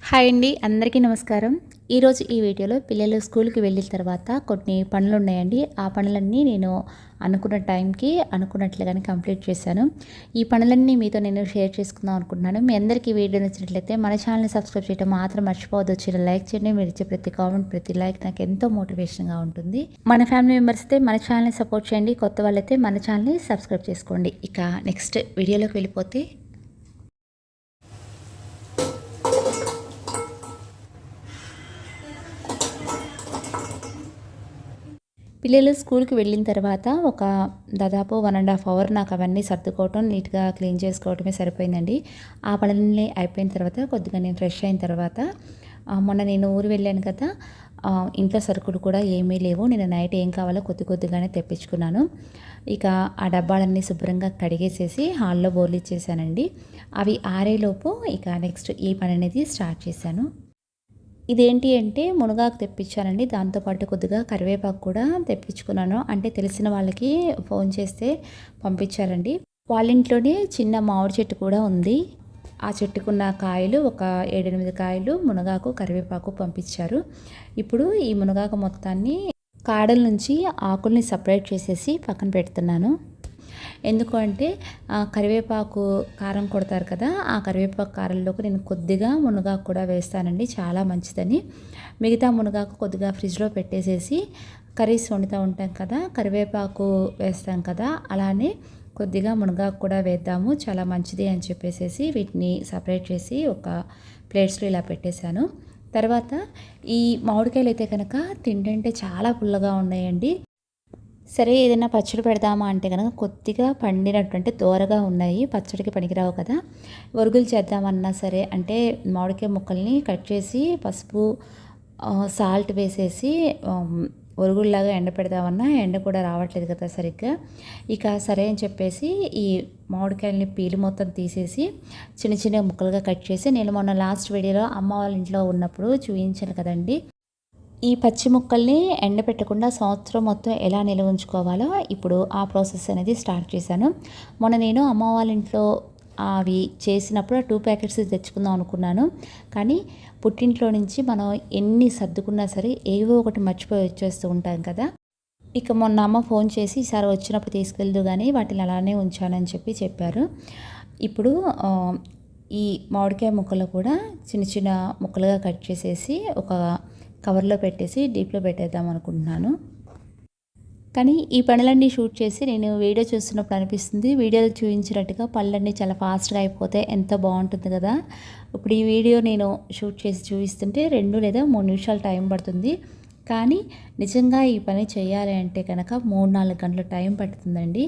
Hi అండి, అందరికీ నమస్కారం. ఈరోజు ఈ వీడియోలో పిల్లలు స్కూల్కి వెళ్ళిన తర్వాత కొన్ని పనులు ఉన్నాయండి. ఆ పనులన్నీ నేను అనుకున్న టైంకి అనుకున్నట్లుగానే కంప్లీట్ చేశాను. ఈ పనులన్నీ మీతో నేను షేర్ చేసుకుందాం అనుకుంటున్నాను. మీ అందరికీ వీడియో నచ్చినట్లయితే మన ఛానల్ని సబ్స్క్రైబ్ చేయడం మాత్రం మర్చిపోవద్దు. వచ్చిన లైక్ చేయండి. మీరు ఇచ్చే ప్రతి కామెంట్, ప్రతి లైక్ నాకు ఎంతో మోటివేషన్గా ఉంటుంది. మన ఫ్యామిలీ మెంబర్స్ అయితే మన ఛానల్ని సపోర్ట్ చేయండి. కొత్త వాళ్ళైతే మన ఛానల్ని సబ్స్క్రైబ్ చేసుకోండి. ఇక నెక్స్ట్ వీడియోలోకి వెళ్ళిపోతే, పిల్లలు స్కూల్కి వెళ్ళిన తర్వాత ఒక దాదాపు 1.5 అవర్ నాకు అవన్నీ సర్దుకోవటం, నీట్గా క్లీన్ చేసుకోవటమే సరిపోయిందండి. ఆ పనులన్నీ అయిపోయిన తర్వాత కొద్దిగా నేను ఫ్రెష్ అయిన తర్వాత మొన్న నేను ఊరు వెళ్ళాను కదా, ఇంట్లో సరుకులు కూడా ఏమీ లేవు. నేను నైట్ ఏం కావాలో కొద్దిగానే తెప్పించుకున్నాను. ఇక ఆ డబ్బాలన్నీ శుభ్రంగా కడిగేసేసి హాల్లో బోర్లిచ్చేసానండి. అవి ఆరేలోపు ఇక నెక్స్ట్ ఈ పని అనేది స్టార్ట్ చేశాను. ఇదేంటి అంటే మునగాకు తెప్పించానండి. దాంతోపాటు కొద్దిగా కరివేపాకు కూడా తెప్పించుకున్నాను. అంటే తెలిసిన వాళ్ళకి ఫోన్ చేస్తే పంపించారండి. వాళ్ళ ఇంట్లోనే చిన్న మామిడి చెట్టు కూడా ఉంది. ఆ చెట్టుకున్న కాయలు ఒక 7-8 కాయలు మునగాకు, కరివేపాకు పంపించారు. ఇప్పుడు ఈ మునగాకు మొత్తాన్ని కాడల నుంచి ఆకుల్ని సపరేట్ చేసేసి పక్కన పెడుతున్నాను. ఎందుకు అంటే కరివేపాకు కారం కొడతారు కదా, ఆ కరివేపాకు కారంలోకి నేను కొద్దిగా మునగాకు కూడా వేస్తానండి, చాలా మంచిదని. మిగతా మునగాకు కొద్దిగా ఫ్రిడ్జ్లో పెట్టేసేసి కర్రీస్ వండుతూ ఉంటాం కదా, కరివేపాకు వేస్తాం కదా, అలానే కొద్దిగా మునగాకు కూడా వేద్దాము, చాలా మంచిది అని చెప్పేసి వీటిని సపరేట్ చేసి ఒక ప్లేట్స్లో ఇలా పెట్టేశాను. తర్వాత ఈ మామిడికాయలు అయితే కనుక తింటుంటే చాలా పుల్లగా ఉన్నాయండి. సరే, ఏదైనా పచ్చడి పెడదామా అంటే కనుక కొద్దిగా పండినట్టు, అంటే దోరగా ఉన్నాయి, పచ్చడికి పనికిరావు కదా. ఒరుగులు చేద్దామన్నా సరే అంటే మామిడికాయ ముక్కల్ని కట్ చేసి పసుపు, సాల్ట్ వేసేసి ఒరుగుల్లాగా ఎండ పెడదామన్నా ఎండ కూడా రావట్లేదు కదా సరిగ్గా. ఇక సరే అని చెప్పేసి ఈ మామిడికాయలని పీలు మొత్తం తీసేసి చిన్న చిన్న ముక్కలుగా కట్ చేసి, నేను మొన్న లాస్ట్ వీడియోలో అమ్మ వాళ్ళ ఇంట్లో ఉన్నప్పుడు చూపించాను కదండి, ఈ పచ్చి ముక్కల్ని ఎండబెట్టకుండా సంవత్సరం మొత్తం ఎలా నిల్వ ఉంచుకోవాలో ఇప్పుడు ఆ ప్రాసెస్ అనేది స్టార్ట్ చేశాను. మొన్న నేను అమ్మ వాళ్ళ ఇంట్లో అవి చేసినప్పుడు 2 ప్యాకెట్స్ తెచ్చుకుందాం అనుకున్నాను. కానీ పుట్టింట్లో నుంచి మనం ఎన్ని సర్దుకున్నా సరే ఏవో ఒకటి మర్చిపోయి వచ్చేస్తూ ఉంటాం కదా. ఇక మొన్న అమ్మ ఫోన్ చేసి ఈసారి వచ్చినప్పుడు తీసుకెళ్దు కానీ వాటిని అలానే ఉంచానని చెప్పారు. ఇప్పుడు ఈ మామిడికాయ ముక్కలు కూడా చిన్న చిన్న ముక్కలుగా కట్ చేసేసి ఒక కవర్లో పెట్టేసి డీప్లో పెట్టేద్దాం అనుకుంటున్నాను. కానీ ఈ పనులన్నీ షూట్ చేసి నేను వీడియో చూస్తున్నప్పుడు అనిపిస్తుంది, వీడియోలో చూపించినట్టుగా పనులన్నీ చాలా ఫాస్ట్గా అయిపోతే ఎంత బాగుంటుంది కదా. ఇప్పుడు ఈ వీడియో నేను షూట్ చేసి చూపిస్తుంటే 2 లేదా 3 నిమిషాలు టైం పడుతుంది. కానీ నిజంగా ఈ పని చేయాలి అంటే కనుక 3-4 గంటల టైం పడుతుందండి.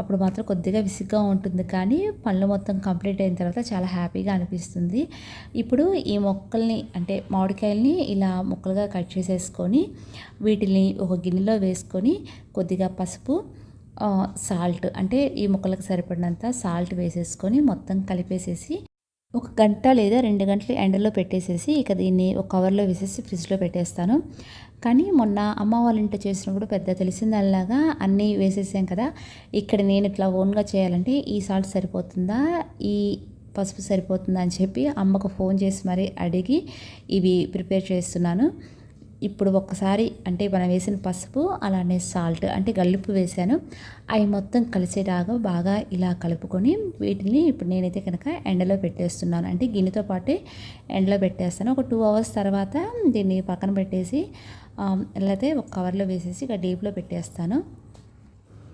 అప్పుడు మాత్రం కొద్దిగా విసుగ్గా ఉంటుంది, కానీ పనులు మొత్తం కంప్లీట్ అయిన తర్వాత చాలా హ్యాపీగా అనిపిస్తుంది. ఇప్పుడు ఈ మొక్కల్ని అంటే మామిడికాయల్ని ఇలా ముక్కలుగా కట్ చేసేసుకొని వీటిని ఒక గిన్నెలో వేసుకొని కొద్దిగా పసుపు, సాల్ట్, అంటే ఈ ముక్కలకు సరిపడినంత సాల్ట్ వేసేసుకొని మొత్తం కలిపేసేసి ఒక గంట లేదా 2 గంటలు ఎండలో పెట్టేసేసి ఇక దీన్ని ఒక కవర్లో వేసేసి ఫ్రిడ్జ్లో పెట్టేస్తాను. కానీ మొన్న అమ్మ వాళ్ళ ఇంట్లో చేసినప్పుడు పెద్ద తెలిసిందల్లాగా అన్నీ వేసేసాం కదా. ఇక్కడ నేను ఇట్లా ఓన్గా చేయాలంటే ఈ సాల్ట్ సరిపోతుందా, ఈ పసుపు సరిపోతుందా అని చెప్పి అమ్మకు ఫోన్ చేసి మరీ అడిగి ఇవి ప్రిపేర్ చేస్తున్నాను. ఇప్పుడు ఒక్కసారి అంటే మనం వేసిన పసుపు అలానే సాల్ట్ అంటే గల్లుప్పు వేసాను, అవి మొత్తం కలిసేలాగా బాగా ఇలా కలుపుకొని వీటిని ఇప్పుడు నేనైతే కనుక ఎండలో పెట్టేస్తున్నాను. అంటే గిన్నెతో పాటే ఎండలో పెట్టేస్తాను. ఒక 2 అవర్స్ తర్వాత దీన్ని పక్కన పెట్టేసి లేకపోతే ఒక కవర్లో వేసేసి ఇక డీప్లో పెట్టేస్తాను.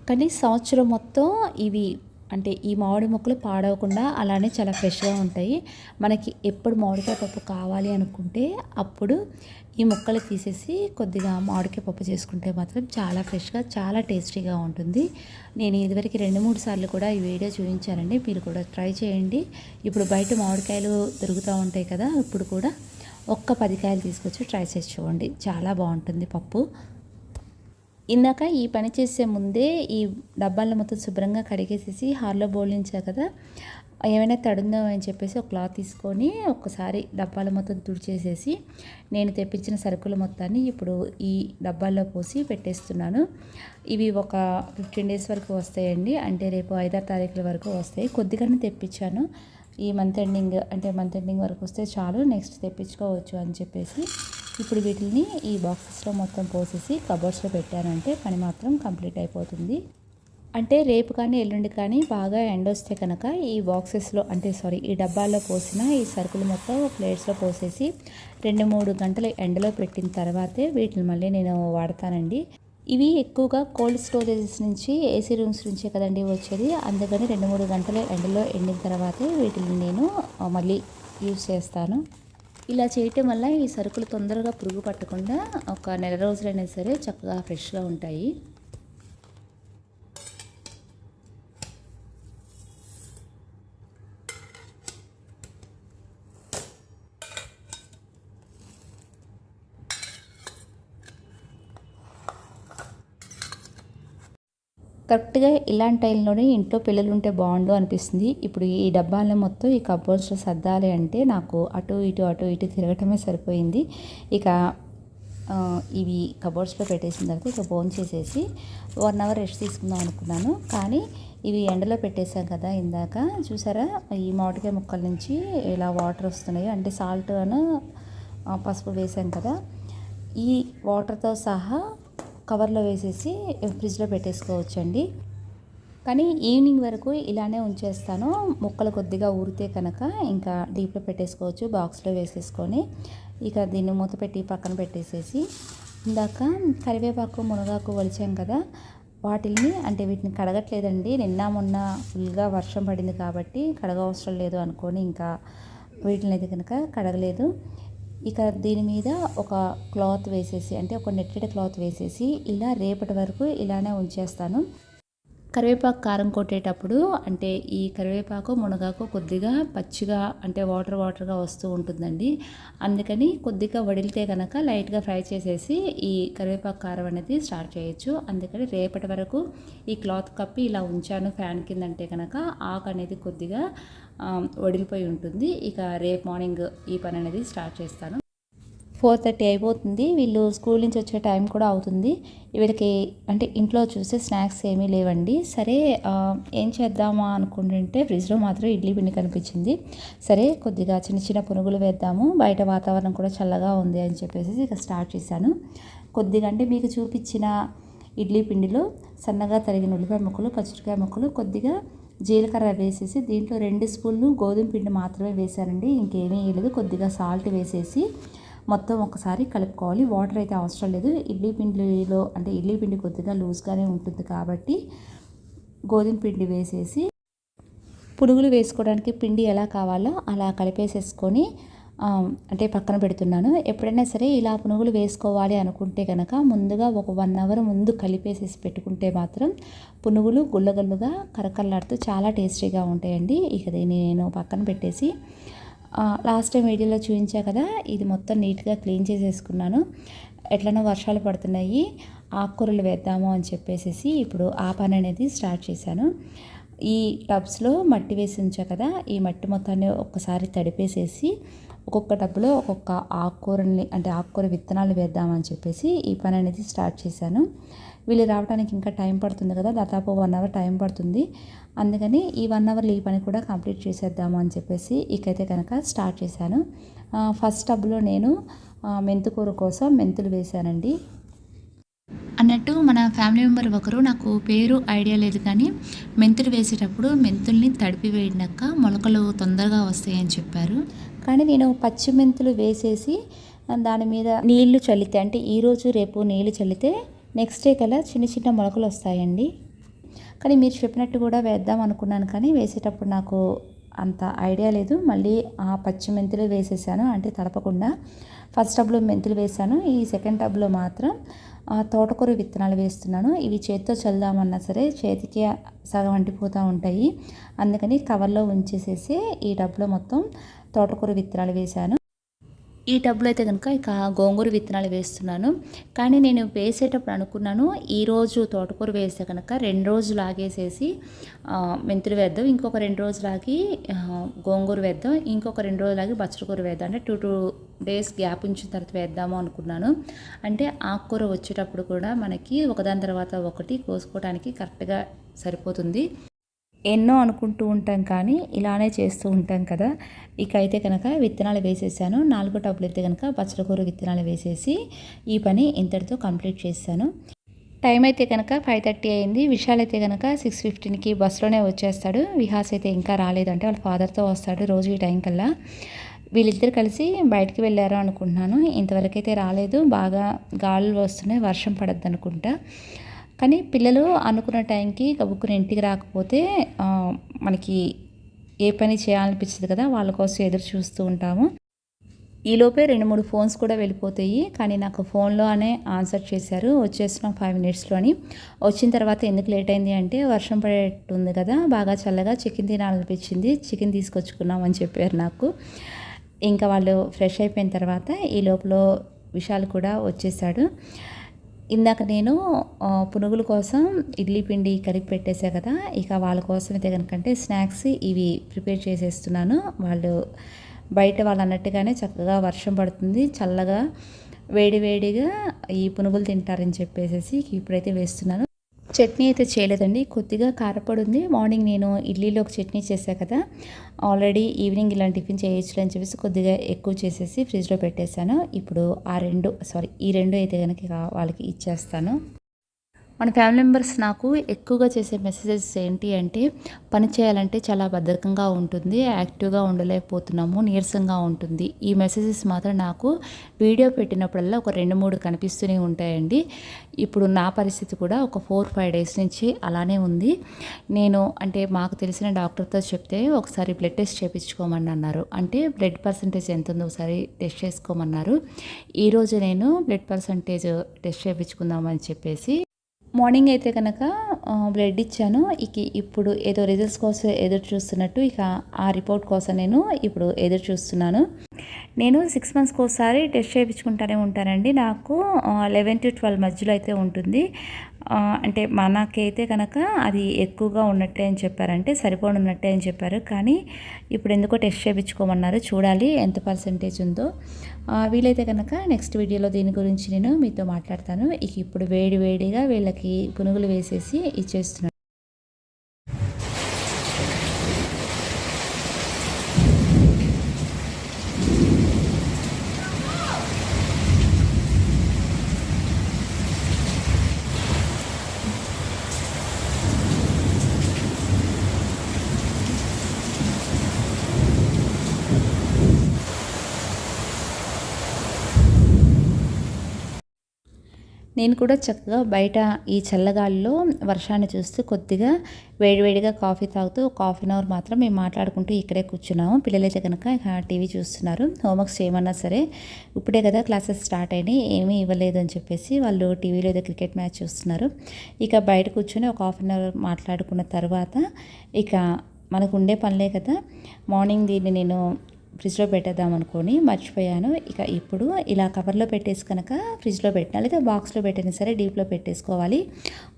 కానీ సంవత్సరం మొత్తం ఇవి అంటే ఈ మామిడి ముక్కలు పాడవకుండా అలానే చాలా ఫ్రెష్గా ఉంటాయి. మనకి ఎప్పుడు మామిడికాయ పప్పు కావాలి అనుకుంటే అప్పుడు ఈ ముక్కలు తీసేసి కొద్దిగా మామిడికాయ పప్పు చేసుకుంటే మాత్రం చాలా ఫ్రెష్గా, చాలా టేస్టీగా ఉంటుంది. నేను ఇదివరకు 2-3 సార్లు కూడా ఈ వీడియో చూపించానండి, మీరు కూడా ట్రై చేయండి. ఇప్పుడు బయట మామిడికాయలు దొరుకుతూ ఉంటాయి కదా, ఇప్పుడు కూడా ఒక్క 10 కాయలు తీసుకొచ్చి ట్రై చేసి చూడండి, చాలా బాగుంటుంది పప్పు. ఇందాక ఈ పని చేసే ముందే ఈ డబ్బాలను మొత్తం శుభ్రంగా కడిగేసేసి హాల్లో బోర్లించా కదా, ఏమైనా తడుందో అని చెప్పేసి ఒక క్లాత్ తీసుకొని ఒక్కసారి డబ్బాలు మొత్తం తుడిచేసేసి నేను తెప్పించిన సరుకుల మొత్తాన్ని ఇప్పుడు ఈ డబ్బాల్లో పోసి పెట్టేస్తున్నాను. ఇవి ఒక 15 డేస్ వరకు వస్తాయండి, అంటే రేపు 5-6 తారీఖుల వరకు వస్తాయి. కొద్దిగానే తెప్పించాను, ఈ మంత్ ఎండింగ్ అంటే మంత్ ఎండింగ్ వరకు వస్తే చాలు, నెక్స్ట్ తెప్పించుకోవచ్చు అని చెప్పేసి ఇప్పుడు వీటిని ఈ బాక్సెస్లో మొత్తం పోసేసి కబోర్డ్స్లో పెట్టానంటే పని మాత్రం కంప్లీట్ అయిపోతుంది. అంటే రేపు కానీ ఎల్లుండి కానీ బాగా ఎండ వస్తే కనుక ఈ బాక్సెస్లో అంటే ఈ డబ్బాల్లో పోసిన ఈ సరుకులు మొత్తం ప్లేట్స్లో పోసేసి 2-3 గంటలు ఎండలో పెట్టిన తర్వాతే వీటిని మళ్ళీ నేను వాడతానండి. ఇవి ఎక్కువగా కోల్డ్ స్టోరేజెస్ నుంచి ఏసీ రూమ్స్ నుంచే కదండి వచ్చేది, అందుకని 2-3 గంటలు ఎండలో ఎండిన తర్వాతే వీటిని నేను మళ్ళీ యూజ్ చేస్తాను. ఇలా చేయటం వల్ల ఈ సరుకులు తొందరగా పురుగు పట్టకుండా ఒక నెల రోజులైనా సరే చక్కగా ఫ్రెష్గా ఉంటాయి. కరెక్ట్గా ఇలాంటి టైంలోనే ఇంట్లో పిల్లలు ఉంటే బాగుండు అనిపిస్తుంది. ఇప్పుడు ఈ డబ్బాలను మొత్తం ఈ కబోర్డ్స్లో సర్దాలి అంటే నాకు అటు ఇటు తిరగటమే సరిపోయింది. ఇక ఇవి కబోర్డ్స్లో పెట్టేసిన తర్వాత ఇక భోంచేసేసి 1 అవర్ రెస్ట్ తీసుకుందాం అనుకున్నాను. కానీ ఇవి ఎండలో పెట్టేశాం కదా, ఇందాక చూసారా ఈ మామిడికాయ ముక్కల నుంచి ఇలా వాటర్ వస్తున్నాయి, అంటే సాల్ట్ అను పసుపు వేసాం కదా, ఈ వాటర్తో సహా కవర్లో వేసేసి ఫ్రిడ్జ్లో పెట్టేసుకోవచ్చండి. కానీ ఈవినింగ్ వరకు ఇలానే ఉంచేస్తాను. ముక్కలు కొద్దిగా ఊరితే కనుక ఇంకా డీప్లో పెట్టేసుకోవచ్చు, బాక్స్లో వేసేసుకొని. ఇక దీన్ని మూత పెట్టి పక్కన పెట్టేసేసి ఇందాక కరివేపాకు మునగాకు వలిచాం కదా, వాటిని అంటే వీటిని కడగట్లేదండి. నిన్న మొన్న ఫుల్గా వర్షం పడింది కాబట్టి కడగవసరం లేదు అనుకొని ఇంకా వీటిని అయితే కనుక కడగలేదు. ఇక దీని మీద ఒక క్లాత్ వేసేసి అంటే ఒక నెట్టెడ్ క్లాత్ వేసేసి ఇలా రేపటి వరకు ఇలానే ఉంచేస్తాను. కరివేపాకు కారం కొట్టేటప్పుడు అంటే ఈ కరివేపాకు మునగాకు కొద్దిగా పచ్చిగా అంటే వాటర్గా వస్తూ ఉంటుందండి. అందుకని కొద్దిగా వడిలితే కనుక లైట్గా ఫ్రై చేసేసి ఈ కరివేపాకు కారం అనేది స్టార్ట్ చేయొచ్చు. అందుకని రేపటి వరకు ఈ క్లాత్ కప్పి ఇలా ఉంచాను ఫ్యాన్ కింద అంటే కనుక ఆకు అనేది కొద్దిగా వడిలిపోయి ఉంటుంది. ఇక రేపు మార్నింగ్ ఈ పని అనేది స్టార్ట్ చేస్తాను. 4:30 అయిపోతుంది. వీళ్ళు స్కూల్ నుంచి వచ్చే టైం కూడా అవుతుంది. వీళ్ళకి అంటే ఇంట్లో చూస్తే స్నాక్స్ ఏమీ లేవండి. సరే ఏం చేద్దామా అనుకుంటుంటే ఫ్రిడ్జ్లో మాత్రం ఇడ్లీ పిండి కనిపించింది. సరే కొద్దిగా చిన్న పునుగులు వేద్దాము, బయట వాతావరణం కూడా చల్లగా ఉంది అని చెప్పేసి ఇక స్టార్ట్ చేశాను. కొద్దిగా అంటే మీకు చూపించిన ఇడ్లీ పిండిలో సన్నగా తరిగిన ఉల్లిపాయ ముక్కలు, పచ్చిమిరపకాయ ముక్కలు, కొద్దిగా జీలకర్ర వేసేసి దీంట్లో 2 స్పూన్లు గోధుమ పిండి మాత్రమే వేశానండి, ఇంకేమీ వేయలేదు. కొద్దిగా సాల్ట్ వేసేసి మొత్తం ఒకసారి కలుపుకోవాలి. వాటర్ అయితే అవసరం లేదు. ఇడ్లీ పిండిలో అంటే ఇడ్లీ పిండి కొద్దిగా లూజ్గానే ఉంటుంది కాబట్టి గోధుమ పిండి వేసేసి పునుగులు వేసుకోవడానికి పిండి ఎలా కావాలో అలా కలిపేసేసుకొని అంటే పక్కన పెడుతున్నాను. ఎప్పుడైనా సరే ఇలా పునుగులు వేసుకోవాలి అనుకుంటే కనుక ముందుగా ఒక 1 అవర్ ముందు కలిపేసేసి పెట్టుకుంటే మాత్రం పునుగులు గుల్లగల్లుగా కరకల్లాడుతూ చాలా టేస్టీగా ఉంటాయండి. ఇక దీన్ని నేను పక్కన పెట్టేసి లాస్ట్ టైం వీడియోలో చూపించా కదా, ఇది మొత్తం నీట్గా క్లీన్ చేసేసుకున్నాను. ఎట్లనో వర్షాలు పడుతున్నాయి, ఆకుకూరలు వేద్దాము అని చెప్పేసి ఇప్పుడు ఆ పని అనేది స్టార్ట్ చేశాను. ఈ టబ్స్లో మట్టి వేసి ఉంచా కదా, ఈ మట్టి మొత్తాన్ని ఒక్కసారి తడిపేసేసి ఒక్కొక్క టబ్లో ఒక్కొక్క ఆకుకూరని అంటే ఆకుకూర విత్తనాలు వేద్దామని చెప్పేసి ఈ పని అనేది స్టార్ట్ చేశాను. వీళ్ళు రావడానికి ఇంకా టైం పడుతుంది కదా, దాదాపు 1 అవర్ టైం పడుతుంది. అందుకని ఈ 1 అవర్లో ఈ పని కూడా కంప్లీట్ చేసేద్దాము అని చెప్పేసి ఇకైతే కనుక స్టార్ట్ చేశాను. ఫస్ట్ టబ్లో నేను మెంతుకూర కోసం మెంతులు వేశానండి. అన్నట్టు మన ఫ్యామిలీ మెంబర్ ఒకరు నాకు పేరు ఐడియా లేదు, కానీ మెంతులు వేసేటప్పుడు మెంతుల్ని తడిపి వేడినాక మొలకలు తొందరగా వస్తాయని చెప్పారు. కానీ నేను పచ్చి మెంతులు వేసేసి దాని మీద నీళ్లు చల్లితే అంటే ఈరోజు రేపు నీళ్లు చల్లితే నెక్స్ట్ డే కల్లా చిన్న మొలకలు వస్తాయండి. కానీ మీరు చెప్పినట్టు కూడా వేద్దాం అనుకున్నాను, కానీ వేసేటప్పుడు నాకు అంత ఐడియా లేదు. మళ్ళీ ఆ పచ్చి మెంతులు వేసేసాను అంటే తడపకుండా. ఫస్ట్ టబ్లో మెంతులు వేసాను, ఈ సెకండ్ టబ్లో మాత్రం తోటకూర విత్తనాలు వేస్తున్నాను. ఇవి చేతితో చల్దామన్నా సరే చేతికి సగం అంటిపోతూ ఉంటాయి. అందుకని కవర్లో ఉంచేసేసి ఈ టబ్లో మొత్తం తోటకూర విత్తనాలు వేశాను. ఈ టబ్లో అయితే కనుక ఇక గోంగూర విత్తనాలు వేస్తున్నాను. కానీ నేను వేసేటప్పుడు అనుకున్నాను ఈరోజు తోటకూర వేస్తే కనుక 2 రోజులు ఆగేసేసి మెంతులు వేద్దాం, ఇంకొక 2 రోజులు ఆగి గోంగూర వేద్దాం, ఇంకొక 2 రోజులు ఆగి బచ్చలకూర వేద్దాం, అంటే 2 డేస్ గ్యాప్ ఉంచిన తర్వాత వేద్దాము అనుకున్నాను. అంటే ఆకుకూర వచ్చేటప్పుడు కూడా మనకి ఒకదాని తర్వాత ఒకటి కోసుకోవడానికి కరెక్ట్గా సరిపోతుంది. ఎన్నో అనుకుంటూ ఉంటాం కానీ ఇలానే చేస్తూ ఉంటాం కదా. ఇక అయితే కనుక విత్తనాలు వేసేసాను. 4 టబ్బులు అయితే కనుక బచ్చలకూర విత్తనాలు వేసేసి ఈ పని ఇంతటితో కంప్లీట్ చేశాను. టైం అయితే కనుక 5:30 అయింది. విశాల్ అయితే కనుక 6:15కి బస్సులోనే వచ్చేస్తాడు. విహాస్ అయితే ఇంకా రాలేదంటే వాళ్ళ ఫాదర్తో వస్తాడు రోజు ఈ టైం కల్లా. వీళ్ళిద్దరు కలిసి బయటికి వెళ్ళారు అనుకుంటున్నాను. ఇంతవరకు అయితే రాలేదు. బాగా గాలులు వస్తున్నాయి, వర్షం పడద్దు అనుకుంటా. కానీ పిల్లలు అనుకున్న టైంకి గబుక్కున ఇంటికి రాకపోతే మనకి ఏ పని చేయాలనిపించదు కదా, వాళ్ళ కోసం ఎదురు చూస్తూ ఉంటాము. ఈలోపే 2-3 ఫోన్స్ కూడా వెళ్ళిపోతాయి. కానీ నాకు ఫోన్లోనే ఆన్సర్ చేశారు, వచ్చేస్తున్నాం 5 మినిట్స్లో అని. వచ్చిన తర్వాత ఎందుకు లేట్ అయింది అంటే వర్షం పడేటుంది కదా, బాగా చల్లగా చికెన్ తినాలనిపించింది, చికెన్ తీసుకొచ్చుకున్నాం అని చెప్పారు నాకు. ఇంకా వాళ్ళు ఫ్రెష్ అయిపోయిన తర్వాత ఈ లోపల విశాల్ కూడా వచ్చేసాడు. ఇందాక నేను పునుగుల కోసం ఇడ్లీ పిండి కలిపి పెట్టేసా కదా, ఇక వాళ్ళ కోసం అయితే కనుకంటే స్నాక్స్ ఇవి ప్రిపేర్ చేసేస్తున్నాను. వాళ్ళు బయట వాళ్ళు అన్నట్టుగానే చక్కగా వర్షం పడుతుంది, చల్లగా వేడివేడిగా ఈ పునుగులు తింటారని చెప్పేసి ఇప్పుడైతే వేస్తున్నాను. చట్నీ అయితే చేయలేదండి, కొద్దిగా కారపొడి ఉంది. మార్నింగ్ నేను ఇడ్లీలోకి చట్నీ చేశా కదా, ఆల్రెడీ ఈవినింగ్ ఇలాంటి టిఫిన్ చేయొచ్చు అని చెప్పేసి కొద్దిగా ఎక్కువ చేసేసి ఫ్రిడ్జ్లో పెట్టేశాను. ఇప్పుడు ఈ రెండు అయితే కనుక వాళ్ళకి ఇచ్చేస్తాను. మన ఫ్యామిలీ మెంబర్స్ నాకు ఎక్కువగా చేసే మెసేజెస్ ఏంటి అంటే, పని చేయాలంటే చాలా బద్ధకంగా ఉంటుంది, యాక్టివ్గా ఉండలేకపోతున్నాము, నీరసంగా ఉంటుంది. ఈ మెసేజెస్ మాత్రం నాకు వీడియో పెట్టినప్పుడల్లా ఒక 2-3 కనిపిస్తూనే ఉంటాయండి. ఇప్పుడు నా పరిస్థితి కూడా ఒక 4-5 డేస్ నుంచి అలానే ఉంది. నేను అంటే మాకు తెలిసిన డాక్టర్తో చెప్తే ఒకసారి బ్లడ్ టెస్ట్ చేయించుకోమని అన్నారు. అంటే బ్లడ్ పర్సంటేజ్ ఎంత ఉందో ఒకసారి టెస్ట్ చేసుకోమన్నారు. ఈరోజు నేను బ్లడ్ పర్సంటేజ్ టెస్ట్ చేయించుకుందామని చెప్పేసి మార్నింగ్ అయితే కనుక బ్లడ్ ఇచ్చాను. ఇప్పుడు ఏదో రిజల్ట్స్ కోసం ఎదురు చూస్తున్నట్టు ఇక ఆ రిపోర్ట్ కోసం నేను ఇప్పుడు ఎదురు చూస్తున్నాను. నేను 6 మంత్స్కి ఒకసారి టెస్ట్ చేయించుకుంటూనే ఉంటానండి. నాకు 11 to 12 మధ్యలో అయితే ఉంటుంది. అంటే మనకైతే కనుక అది ఎక్కువగా ఉన్నట్టే అని చెప్పారంటే సరిపోనున్నట్టే అని చెప్పారు. కానీ ఇప్పుడు ఎందుకో టెస్ట్ చేయించుకోమన్నారు, చూడాలి ఎంత పర్సెంటేజ్ ఉందో. వీలైతే కనుక నెక్స్ట్ వీడియోలో దీని గురించి నేను మీతో మాట్లాడతాను. ఇప్పుడు వేడిగా వీళ్ళకి పునుగులు వేసేసి ఇచ్చేస్తున్నాను. నేను కూడా చక్కగా బయట ఈ చల్లగాలిలో వర్షాన్ని చూస్తూ కొద్దిగా వేడివేడిగా కాఫీ తాగుతూ 1/2 అవర్ మాత్రం మేము మాట్లాడుకుంటూ ఇక్కడే కూర్చున్నాము. పిల్లలైతే కనుక టీవీ చూస్తున్నారు. హోంవర్క్స్ చేయమన్నా సరే ఇప్పుడే కదా క్లాసెస్ స్టార్ట్ అయినాయి, ఏమీ ఇవ్వలేదు అని చెప్పేసి వాళ్ళు టీవీలో ఏదో క్రికెట్ మ్యాచ్ చూస్తున్నారు. ఇక బయట కూర్చొని 1/2 అవర్ మాట్లాడుకున్న తర్వాత ఇక మనకు ఉండే పనులే కదా, మార్నింగ్ దీన్ని నేను ఫ్రిడ్జ్లో పెట్టేద్దాం అనుకొని మర్చిపోయాను. ఇప్పుడు ఇలా కవర్లో పెట్టేసి కనుక ఫ్రిడ్జ్లో పెట్టినా లేదా బాక్స్లో పెట్టినా సరే డీప్లో పెట్టేసుకోవాలి.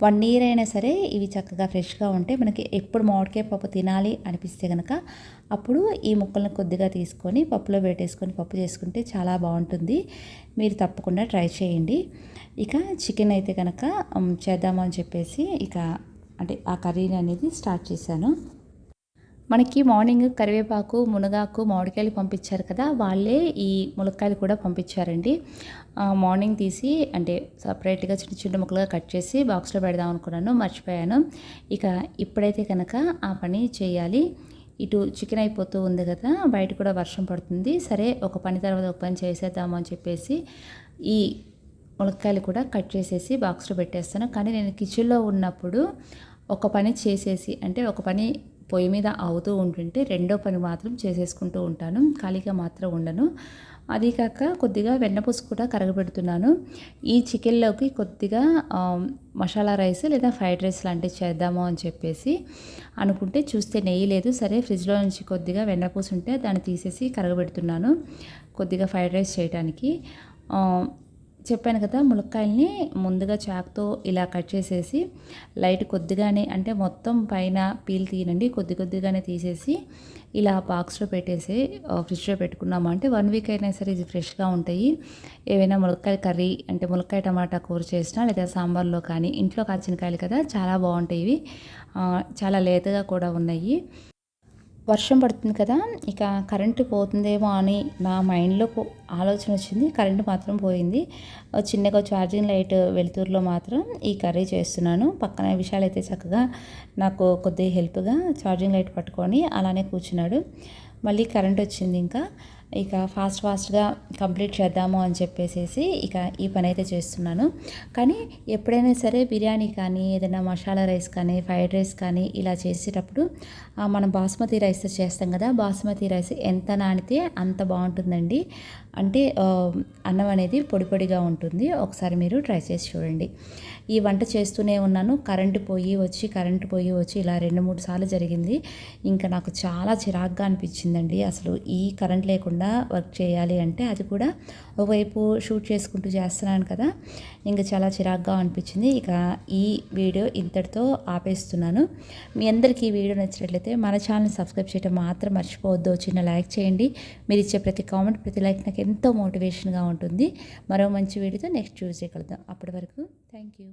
1 year అయినా సరే ఇవి చక్కగా ఫ్రెష్గా ఉంటే మనకి ఎప్పుడు మామిడికాయ పప్పు తినాలి అనిపిస్తే కనుక అప్పుడు ఈ ముక్కలను కొద్దిగా తీసుకొని పప్పులో పెట్టేసుకొని పప్పు చేసుకుంటే చాలా బాగుంటుంది. మీరు తప్పకుండా ట్రై చేయండి. చికెన్ అయితే కనుక చేద్దామని చెప్పేసి అంటే ఆ కర్రీని అనేది స్టార్ట్ చేశాను. మనకి మార్నింగ్ కరివేపాకు, మునగాకు, మామిడికాయలు పంపించారు కదా, వాళ్ళే ఈ ములక్కాయలు కూడా పంపించారండి. మార్నింగ్ తీసి అంటే సపరేట్గా చిన్న ముక్కలుగా కట్ చేసి బాక్స్లో పెడదాం అనుకున్నాను, మర్చిపోయాను. ఇప్పుడైతే కనుక ఆ పని చేయాలి. ఇటు చికెన్ అయిపోతూ ఉంది కదా, బయట కూడా వర్షం పడుతుంది. సరే ఒక పని తర్వాత ఒక పని చేసేద్దాము అని చెప్పేసి ఈ ములక్కాయలు కూడా కట్ చేసేసి బాక్స్లో పెట్టేస్తాను. కానీ నేను కిచెన్లో ఉన్నప్పుడు ఒక పని చేసేసి అంటే ఒక పని పొయ్యి మీద అవుతూ ఉంటుంటే రెండో పని మాత్రం చేసేసుకుంటూ ఉంటాను, ఖాళీగా మాత్రం ఉండను. అది కాక కొద్దిగా వెన్నపూస కూడా కరగబెడుతున్నాను. ఈ చికెన్లోకి కొద్దిగా మసాలా రైస్ లేదా ఫ్రైడ్ రైస్ లాంటివి చేద్దాము అని చెప్పేసి అనుకుంటే చూస్తే నెయ్యి లేదు. సరే ఫ్రిడ్జ్లో నుంచి కొద్దిగా వెన్నపూస ఉంటే దాన్ని తీసేసి కరగబెడుతున్నాను కొద్దిగా ఫ్రైడ్ రైస్ చేయడానికి. చెప్పాను కదా, ములక్కాయల్ని ముందుగా చాకుతో ఇలా కట్ చేసేసి లైట్ కొద్దిగానే, అంటే మొత్తం పైన పీల్ తీయనండి, కొద్ది కొద్దిగానే తీసేసి ఇలా బాక్స్లో పెట్టేసి ఫ్రిడ్జ్లో పెట్టుకున్నాము అంటే 1 వీక్ అయినా సరే ఇది ఫ్రెష్గా ఉంటాయి. ఏవైనా ములక్కాయ కర్రీ అంటే ములక్కాయ టమాటా కూర చేసినా లేదా సాంబార్లో కానీ, ఇంట్లో కాచిన కాయలు కదా చాలా బాగుంటాయి ఇవి. చాలా లేతగా కూడా ఉన్నాయి. వర్షం పడుతుంది కదా, ఇక కరెంటు పోతుందేమో అని నా మైండ్లో ఆలోచన వచ్చింది. కరెంటు మాత్రం పోయింది. చిన్నగా ఛార్జింగ్ లైట్ వెలుతురులో మాత్రం ఈ కర్రీ చేస్తున్నాను. పక్కన విశాల్ అయితే చక్కగా నాకు కొద్దిగా హెల్ప్గా ఛార్జింగ్ లైట్ పట్టుకొని అలానే కూర్చున్నాడు. మళ్ళీ కరెంట్ వచ్చింది. ఇక ఫాస్ట్గా కంప్లీట్ చేద్దాము అని చెప్పేసి ఇక ఈ పని అయితే చేస్తున్నాను. కానీ ఎప్పుడైనా సరే బిర్యానీ కానీ, ఏదైనా మసాలా రైస్ కానీ, ఫ్రైడ్ రైస్ కానీ ఇలా చేసేటప్పుడు మనం బాస్మతి రైస్ చేస్తాం కదా, బాస్మతి రైస్ ఎంత నానితే అంత బాగుంటుందండి. అంటే అన్నం అనేది పొడి పొడిగా ఉంటుంది. ఒకసారి మీరు ట్రై చేసి చూడండి. ఈ వంట చేస్తూనే ఉన్నాను. కరెంటు పోయి వచ్చి ఇలా 2-3 సార్లు జరిగింది. ఇంకా నాకు చాలా చిరాగ్గా అనిపించిందండి. అసలు ఈ కరెంట్ లేకుండా వర్క్ చేయాలి అంటే, అది కూడా ఒకవైపు షూట్ చేసుకుంటూ చేస్తున్నాను కదా, ఇంకా చాలా చిరాగ్గా అనిపించింది. ఇక ఈ వీడియో ఇంతటితో ఆపేస్తున్నాను. మీ అందరికీ ఈ వీడియో నచ్చినట్లయితే మన ఛానల్ని సబ్స్క్రైబ్ చేయడం మాత్రం మర్చిపోవద్దు. చిన్న లైక్ చేయండి. మీరు ఇచ్చే ప్రతి కామెంట్, ప్రతి లైక్ నాకు ఎంతో మోటివేషన్గా ఉంటుంది. మరో మంచి వీడియోతో నెక్స్ట్ ట్యూస్డే కలుద్దాం. అప్పటి వరకు థ్యాంక్ యూ.